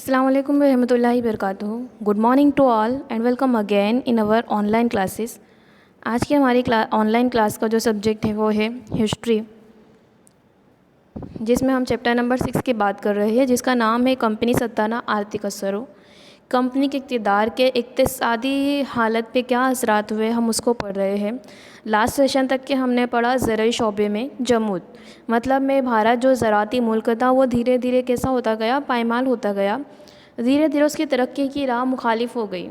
Assalamu alaikum warahmatullahi wabarakatuh. Good morning to all and welcome again in our online classes. आज की हमारी online class का जो subject है वो है हिस्ट्री, जिसमें हम चैप्टर नंबर 6 की बात कर रहे हैं, जिसका नाम है कंपनी सत्ताना आर्थिक असरों। कंपनी के इक़्तिदार के इक़्तिसादी हालत पे क्या असरात हुए, हम उसको पढ़ रहे हैं। लास्ट सेशन तक के हमने पढ़ा ज़राई शोबे में जमूद, मतलब में भारत जो ज़राती मुल्क था वो धीरे धीरे कैसा होता गया, पायमाल होता गया। धीरे धीरे उसकी तरक्की की राह मुखालिफ हो गई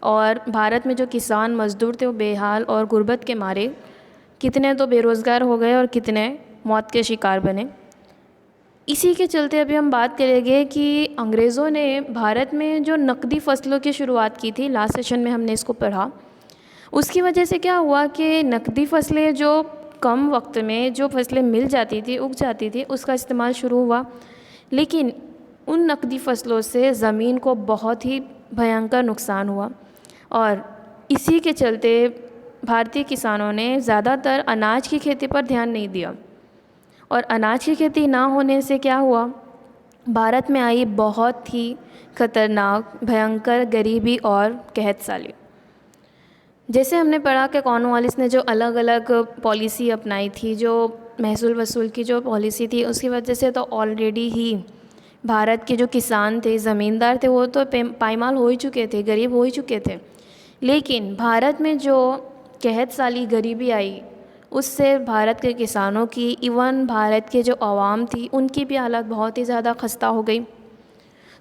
और भारत में जो किसान मज़दूर थे वो बेहाल और गुर्बत के मारे कितने तो बेरोज़गार हो गए और कितने मौत के शिकार बने। इसी के चलते अभी हम बात करेंगे कि अंग्रेज़ों ने भारत में जो नकदी फ़सलों की शुरुआत की थी, लास्ट सेशन में हमने इसको पढ़ा। उसकी वजह से क्या हुआ कि नकदी फ़सलें जो कम वक्त में जो फसलें मिल जाती थी, उग जाती थी, उसका इस्तेमाल शुरू हुआ। लेकिन उन नकदी फ़सलों से ज़मीन को बहुत ही भयंकर नुकसान हुआ और इसी के चलते भारतीय किसानों ने ज़्यादातर अनाज की खेती पर ध्यान नहीं दिया और अनाज की खेती ना होने से क्या हुआ, भारत में आई बहुत ही ख़तरनाक भयंकर गरीबी और कहत साली। जैसे हमने पढ़ा कि कॉर्नवालिस ने जो अलग अलग पॉलिसी अपनाई थी, जो महसूल वसूल की जो पॉलिसी थी, उसकी वजह से तो ऑलरेडी ही भारत के जो किसान थे, ज़मींदार थे, वो तो पायमाल हो ही चुके थे, गरीब हो ही चुके थे। लेकिन भारत में जो कहत साली गरीबी आई, उससे भारत के किसानों की, इवन भारत के जो आवाम थी, उनकी भी हालत बहुत ही ज़्यादा खस्ता हो गई।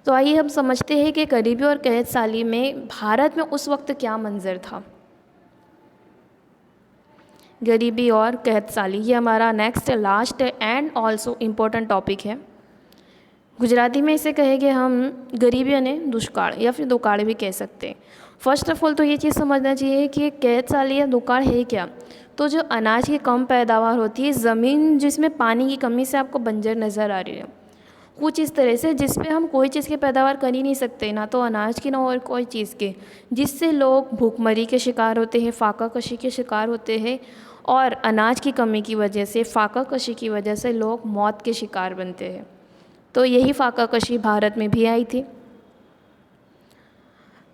तो आइए हम समझते हैं कि गरीबी और कहत साली में भारत में उस वक्त क्या मंज़र था। गरीबी और कहत साली, ये हमारा next last and also important topic है। गुजराती में इसे कहेंगे हम गरीबी यानी दुष्काल या फिर दुकाल भी कह सकते हैं। फ़र्स्ट ऑफ ऑल तो ये चीज़ समझना चाहिए कि कहत साली या दुकाल है क्या। तो जो अनाज की कम पैदावार होती है, ज़मीन जिसमें पानी की कमी से आपको बंजर नज़र आ रही है, कुछ इस तरह से जिस पे हम कोई चीज़ की पैदावार कर ही नहीं सकते, ना तो अनाज की ना और कोई चीज़ के, जिससे लोग भूखमरी के शिकार होते हैं, फाका कशी के शिकार होते हैं और अनाज की कमी की वजह से, फाका कशी की वजह से लोग मौत के शिकार बनते हैं। तो यही फाका कशी भारत में भी आई थी।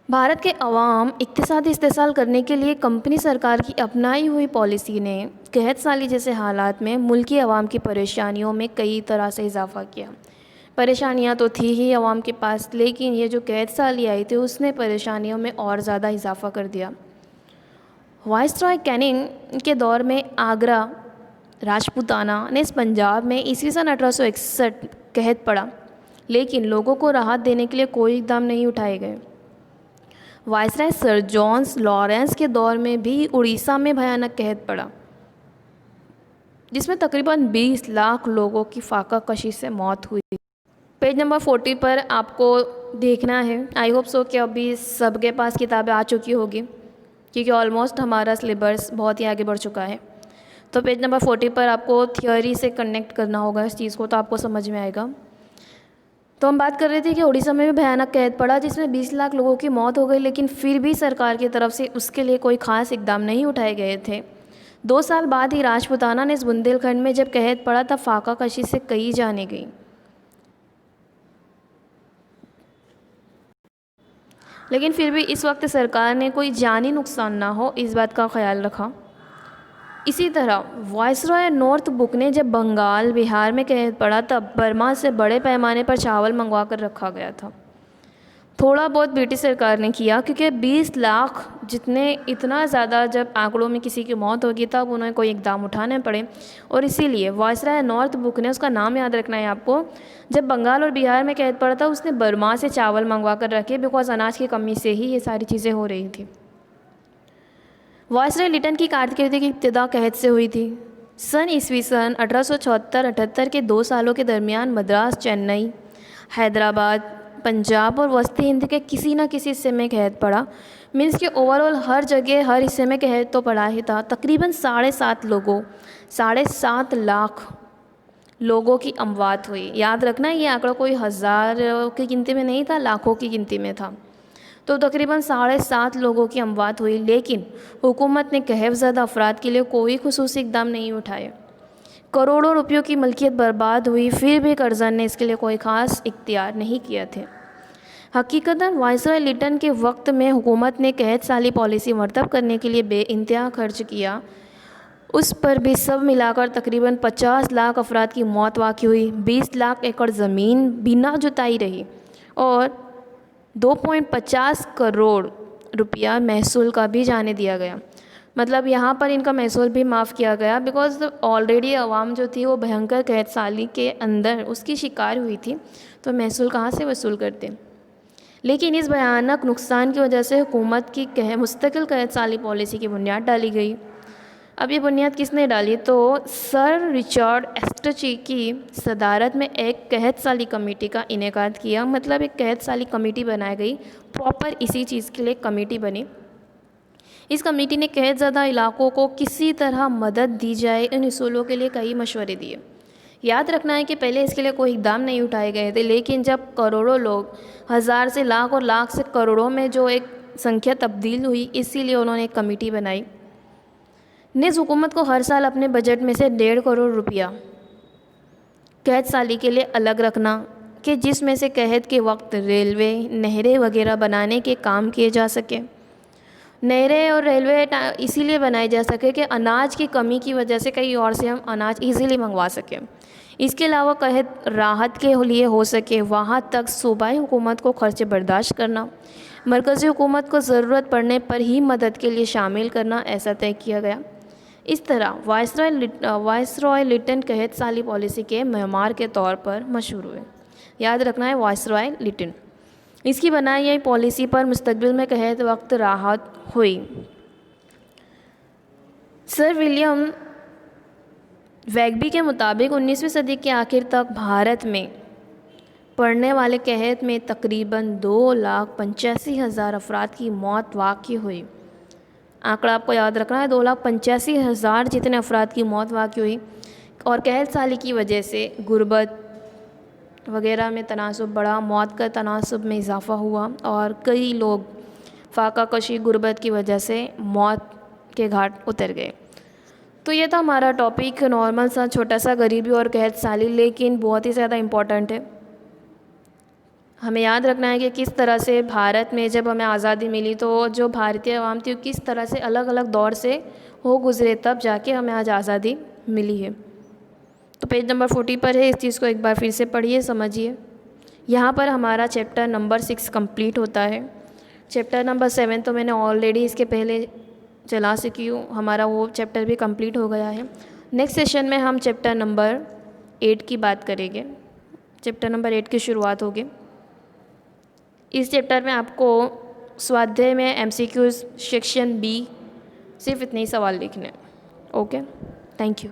भारत के अवाम इक़्तिसादी इस्तेसाल करने के लिए कंपनी सरकार की अपनाई हुई पॉलिसी ने कहत साली जैसे हालात में मुल्की अवाम की परेशानियों में कई तरह से इजाफ़ा किया। परेशानियां तो थी ही अवाम के पास, लेकिन ये जो कहत साली आई थी उसने परेशानियों में और ज़्यादा इजाफ़ा कर दिया। वाइसरॉय कैनिंग के दौर में आगरा राजपूताना ने इस पंजाब में ईस्वी सन 1861 कहत पड़ा, लेकिन लोगों को राहत देने के लिए कोई इक़दाम नहीं उठाए गए। वाइसराय सर जॉन लॉरेंस के दौर में भी उड़ीसा में भयानक कहत पड़ा, जिसमें तकरीबन 20 लाख लोगों की फाका कशी से मौत हुई। पेज नंबर 40 पर आपको देखना है। आई होप सो कि अभी सबके पास किताबें आ चुकी होगी, क्योंकि ऑलमोस्ट हमारा सिलेबस बहुत ही आगे बढ़ चुका है। तो पेज नंबर 40 पर आपको थियोरी से कनेक्ट करना होगा इस चीज़ को, तो आपको समझ में आएगा। तो हम बात कर रहे थे कि उड़ीसा में भी भयानक कहत पड़ा, जिसमें 20 लाख लोगों की मौत हो गई, लेकिन फिर भी सरकार की तरफ से उसके लिए कोई ख़ास इकदाम नहीं उठाए गए थे। 2 साल बाद ही राजपूताना ने इस बुंदेलखंड में जब कहत पड़ा तब फाका कशी से कई जाने गई, लेकिन फिर भी इस वक्त सरकार ने कोई जानी नुकसान ना हो इस बात का ख्याल रखा। इसी तरह वाइसरॉय नॉर्थ बुक ने जब बंगाल बिहार में कहत पड़ा तब बर्मा से बड़े पैमाने पर चावल मंगवा कर रखा गया था। थोड़ा बहुत ब्रिटिश सरकार ने किया, क्योंकि 20 लाख जितने इतना ज़्यादा जब आंकड़ों में किसी की मौत होगी तब उन्हें कोई इकदाम उठाने पड़े, और इसीलिए वाइसरॉय नॉर्थ बुक ने, उसका नाम याद रखना है आपको, जब बंगाल और बिहार में कहत पड़ा था उसने बर्मा से चावल मंगवा कर रखे, बिकॉज अनाज की कमी से ही ये सारी चीज़ें हो रही थी। वाइसरॉय लिटन की कारकिर्दी की इब्तिदा कहत से हुई थी। सन ईस्वी सन 1874-78 के 2 सालों के दरमियान मद्रास, चेन्नई, हैदराबाद, पंजाब और वस्ती हिंद के किसी न किसी हिस्से में कहत पड़ा। मीन्स के ओवरऑल हर जगह हर हिस्से में कहत तो पड़ा ही था। तकरीबन 7.5 लाख लोगों की अमवात हुई। याद रखना ये आंकड़ा कोई हज़ार की गिनती में नहीं था, लाखों की गिनती में था। तो तकरीबन 7.5 लोगों की अमवात हुई, लेकिन हुकूमत ने कहफ़ज़दा अफराद के लिए कोई खुसूसी इक़दाम नहीं उठाए। करोड़ों रुपयों की मलकियत बर्बाद हुई, फिर भी करज़न ने इसके लिए कोई ख़ास इख्तियार नहीं किए थे। हकीकतन वायसरॉय लिटन के वक्त में हुकूमत ने कैद साली पॉलिसी मरतब करने के लिए बेइंतहा खर्च किया। उस पर भी सब मिलाकर तकरीबन 50 लाख अफराद की मौत वाक़ई हुई, 20 लाख एकड़ ज़मीन बिना जुताई रही और 2.50 करोड़ रुपया महसूल का भी जाने दिया गया। मतलब यहाँ पर इनका महसूल भी माफ़ किया गया, बिकॉज़ ऑलरेडी आवाम जो थी वो भयंकर कैद साली के अंदर उसकी शिकार हुई थी, तो महसूल कहाँ से वसूल करते। लेकिन इस भयानक नुकसान की वजह से हुकूमत की मुस्तकिल कैद साली पॉलिसी की बुनियाद डाली गई। अब ये बुनियाद किसने डाली, तो सर रिचर्ड एस्टची की सदारत में एक कैद साली कमेटी का इनेकाद किया। मतलब एक कैद साली कमेटी बनाई गई, प्रॉपर इसी चीज़ के लिए कमेटी बनी। इस कमेटी ने कैद ज़दा इलाकों को किसी तरह मदद दी जाए इन उसूलों के लिए कई मशवरे दिए। याद रखना है कि पहले इसके लिए कोई इक़दाम नहीं उठाए गए थे, लेकिन जब करोड़ों लोग, हज़ार से लाख और लाख से करोड़ों में जो एक संख्या तब्दील हुई, इसीलिए उन्होंने एक कमेटी बनाई। निज़ हुकूमत को हर साल अपने बजट में से 1.5 करोड़ रुपया कैद साली के लिए अलग रखना कि जिसमें से कैद के वक्त रेलवे, नहरें वगैरह बनाने के काम किए जा सके। नहरें और रेलवे इसीलिए बनाए जा सके कि अनाज की कमी की वजह से कहीं और से हम अनाज इजीली मंगवा सकें। इसके अलावा कैद राहत के लिए हो सके वहाँ तक सूबाई हुकूमत को खर्चे बर्दाश्त करना, मरकज़ी हुकूमत को ज़रूरत पड़ने पर ही मदद के लिए शामिल करना, ऐसा तय किया गया। इस तरह वायसरॉय लिटन कैद साली पॉलिसी के मेमार के तौर पर मशहूर हुए। याद रखना है, वायसरॉय लिटन। इसकी बनाई गई पॉलिसी पर मुस्तकबिल में कैद वक्त राहत हुई। सर विलियम वैगबी के मुताबिक 19वीं सदी के आखिर तक भारत में पड़ने वाले कैद में तकरीबन 2,85,000 अफराद की मौत वाक़ई हुई। आंकड़ा आपको याद रखना है, 2,85,000 जितने अफराद की मौत वाक़ई हुई। और कैद साली की वजह से गुर्बत वगैरह में तनासुब बढ़ा, मौत का तनासुब में इजाफ़ा हुआ और कई लोग फाका कशी गुर्बत की वजह से मौत के घाट उतर गए। तो ये था हमारा टॉपिक, नॉर्मल सा छोटा सा गरीबी और कैद साली, लेकिन बहुत ही ज़्यादा इम्पॉर्टेंट है। हमें याद रखना है कि किस तरह से भारत में जब हमें आज़ादी मिली तो जो भारतीय आवाम थी किस तरह से अलग अलग दौर से हो गुज़रे, तब जाके हमें आज आज़ादी मिली है। तो पेज नंबर 40 पर है, इस चीज़ को एक बार फिर से पढ़िए, समझिए। यहाँ पर हमारा चैप्टर नंबर 6 कंप्लीट होता है। चैप्टर नंबर 7 तो मैंने ऑलरेडी इसके पहले चला चुकी हूँ, हमारा वो चैप्टर भी कंप्लीट हो गया है। नेक्स्ट सेशन में हम चैप्टर नंबर 8 की बात करेंगे। चैप्टर नंबर 8 की शुरुआत होगी। इस चैप्टर में आपको स्वाध्याय में MCQs सेक्शन B सिर्फ इतने ही सवाल लिखने हैं। Okay, thank you.